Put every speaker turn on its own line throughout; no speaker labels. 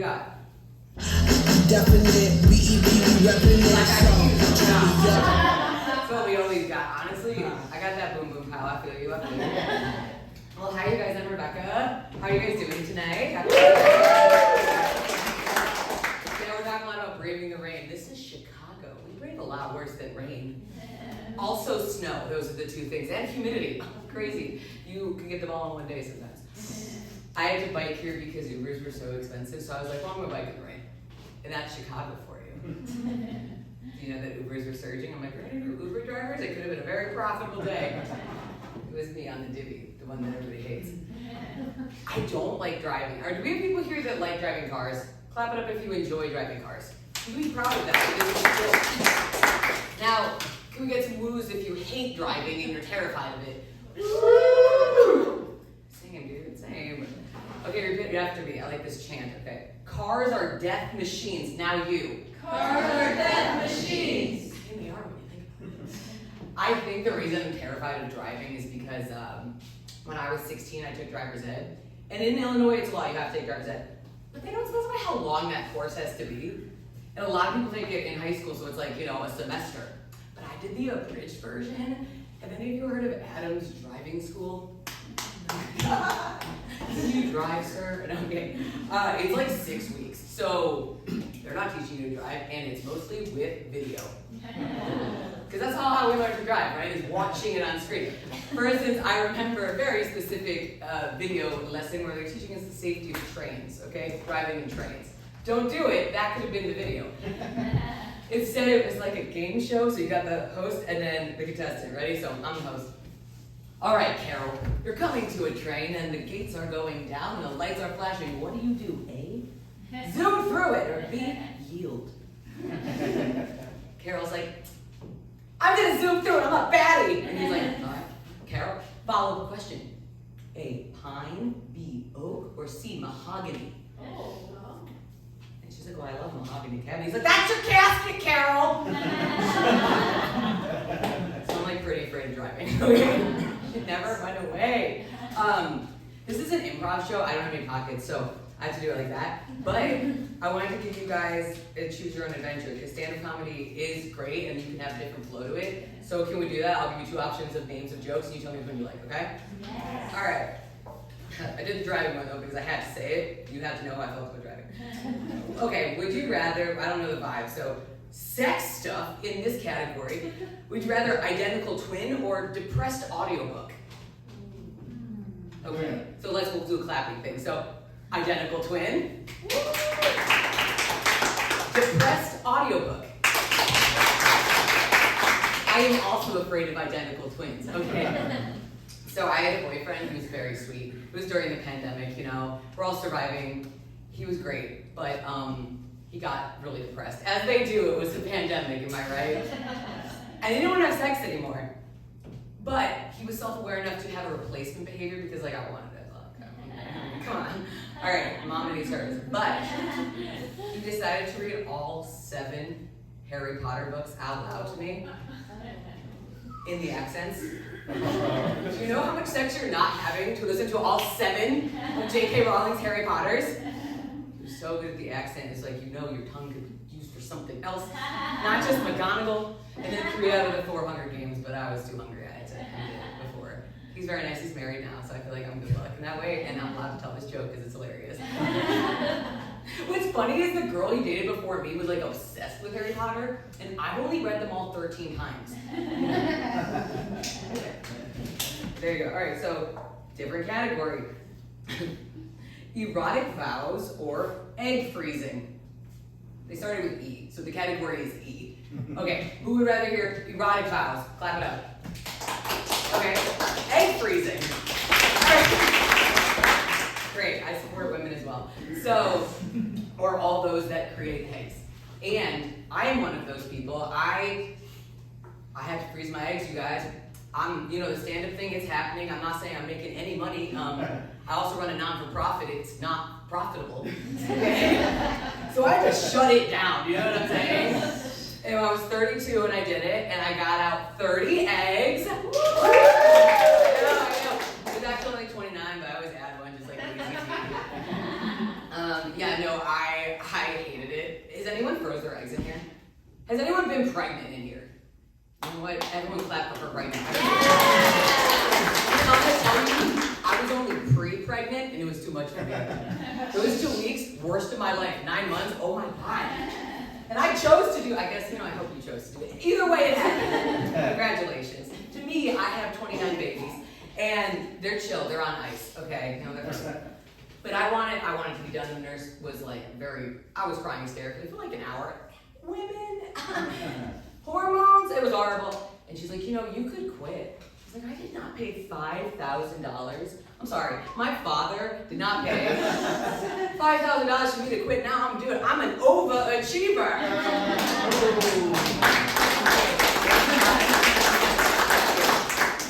got?
Definite, we reppin' it.
That's what we always got. Honestly, I got that boom boom pow. I feel you. Well, hi you guys. I'm Rebecca. How are you guys doing tonight? Happy Today we're talking a lot about braving the rain. This is Chicago. We brave a lot worse than rain. Also snow. Those are the two things. And humidity. Crazy. You can get them all in one day sometimes. I had to bike here because Ubers were so expensive, so I was like, well, I'm going to bike in the rain. And that's Chicago for you. Do you know that Ubers were surging? I'm like, ready for Uber drivers? It could have been a very profitable day. It was me on the divvy, the one that everybody hates. I don't like driving. Do we have people here that like driving cars? Clap it up if you enjoy driving cars. You be proud of that. Now, can we get some woos if you hate driving and you're terrified of it? Same, dude, same. Okay, repeat after me. I like this chant, okay? Cars are death machines. Now you.
Cars are death machines.
And they are when you think about it. I think the reason I'm terrified of driving is because when I was 16, I took driver's ed. And in Illinois, it's law, you have to take driver's ed. But they don't specify how long that course has to be. And a lot of people take it in high school, so it's like, a semester. But I did the abridged version. Have any of you heard of Adam's driving school? Do you drive, sir? No, okay. It's like 6 weeks. So they're not teaching you to drive, and it's mostly with video. Because that's how we learn to drive, right? Is watching it on screen. For instance, I remember a very specific video lesson where they're teaching us the safety of trains, okay? Driving in trains. Don't do it. That could have been the video. Instead, it was like a game show, so you got the host and then the contestant. Ready? So I'm the host. All right, Carol, you're coming to a train and the gates are going down and the lights are flashing. What do? A? Zoom through it, or B? Yield. Carol's like, I'm gonna zoom through it, I'm a baddie. And he's like, all right, Carol, follow the question. A, pine, B, oak, or C, mahogany?
Oh.
And she's like, well, I love mahogany cabin. He's like, that's your casket, Carol! So I'm like pretty afraid of driving. It never went away. This is an improv show. I don't have any pockets, so I have to do it like that. But I wanted to give you guys a choose your own adventure, because stand-up comedy is great and you can have a different flow to it. So can we do that? I'll give you 2 options of names of jokes and you tell me which one you like, okay?
Yes.
All right. I did the driving one though because I had to say it. You have to know how I felt about driving. Okay, would you rather, I don't know the vibe, so sex stuff in this category. Would you rather identical twin or depressed audiobook? Okay, so let's do a clapping thing. So, identical twin. Depressed audiobook. I am also afraid of identical twins. Okay. So I had a boyfriend who was very sweet. It was during the pandemic, we're all surviving. He was great, but he got really depressed. As they do, it was the pandemic, am I right? And he didn't want to have sex anymore. But he was self-aware enough to have a replacement behavior because I wanted it. Come on. All right, mama needs hers. But he decided to read all 7 Harry Potter books out loud to me in the accents. Do you know how much sex you're not having to listen to all 7 of J.K. Rowling's Harry Potters? You're so good at the accent, it's like your tongue could be used for something else. Not just McGonagall. And then 3 out of the 4 Hunger Games, but I was too hungry. I had to end it before. He's very nice, he's married now, so I feel like I'm good luck in that way, and I'm allowed to tell this joke because it's hilarious. What's funny is the girl he dated before me was like obsessed with Harry Potter, and I've only read them all 13 times. There you go. All right, so different category. Erotic vows or egg freezing. They started with E, so the category is E. Okay, who would rather hear erotic vows? Clap it up. Okay, egg freezing. All right. Great, I support women as well. So, or all those that create eggs. And I am one of those people. I have to freeze my eggs, you guys. The stand-up thing is happening. I'm not saying I'm making any money. I also run a non-for-profit. It's not profitable. Okay? So I just shut it down, you know what I'm saying? And I was 32 and I did it, and I got out 30 eggs. I know. It was actually only 29, but I always add one just like easy. Yeah, no, I hated it. Has anyone froze their eggs in here? Has anyone been pregnant in here? You know what? Everyone clap for her right now. I'm gonna tell you, I was only pre-pregnant and it was too much for me. Those 2 weeks, worst of my life. 9 months, oh my God. And I chose to do, I guess, I hope you chose to do it. Either way it happened. Congratulations. To me, I have 29 babies and they're chill, they're on ice, okay? But I wanted to be done. The nurse was like I was crying hysterically for like an hour. Women, hormones, it was horrible. And she's like, you could quit. She's like, I did not pay $5,000. I'm sorry, my father did not pay $5,000 for me to quit. Now I'm doing it. I'm an overachiever.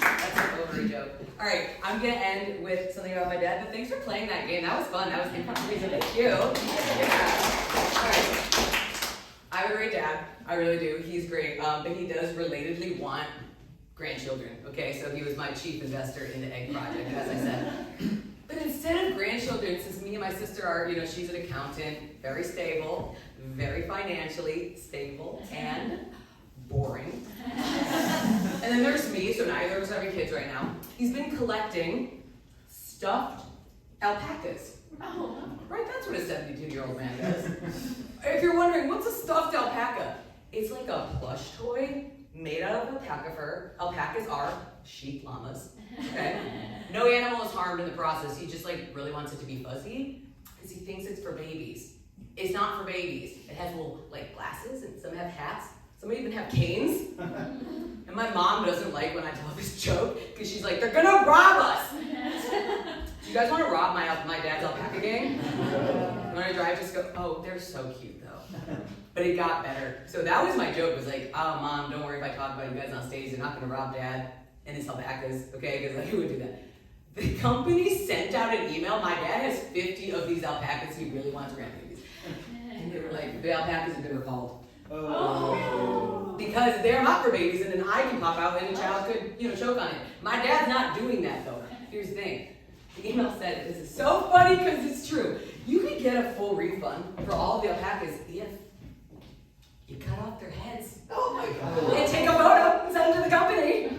That's an over joke. All right, I'm gonna end with something about my dad, but thanks for playing that game. That was fun. That was improv. Thank you. Yeah. All right. I have a great dad. I really do. He's great, but he does relatedly want grandchildren. Okay, so he was my chief investor in the egg project, as I said. But instead of grandchildren, since me and my sister are, she's an accountant, very stable, very financially stable, and boring. And then there's me, so neither of us having kids right now. He's been collecting stuffed alpacas. Oh, right, that's what a 72-year-old man does. If you're wondering, what's a stuffed alpaca? It's like a plush toy made out of alpaca fur. Alpacas are sheep llamas, okay? No animal is harmed in the process. He just really wants it to be fuzzy because he thinks it's for babies. It's not for babies. It has little glasses and some have hats. Some even have canes. And my mom doesn't like when I tell this joke because she's like, they're gonna rob us. Do you guys want to rob my dad's alpaca gang? You want to drive? Just go, oh, they're so cute though. But it got better. So that was my joke, was like, oh mom, don't worry if I talk about you guys on stage, you're not going to rob dad and his alpacas, okay? Because who would do that? The company sent out an email, my dad has 50 of these alpacas he really wants grandbabies. And they were like, the alpacas have been recalled. Oh. Because they're not for babies and then I can pop out and the child could, choke on it. My dad's not doing that though. Here's the thing. The email said, this is so funny because it's true. You could get a full refund for all the alpacas if you cut off their heads. Oh my God. And take a photo and send it to the company.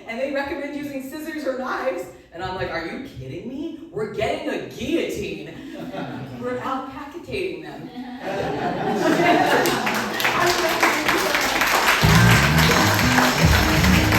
And they recommend using scissors or knives. And I'm like, are you kidding me? We're getting a guillotine. We're alpacitating them.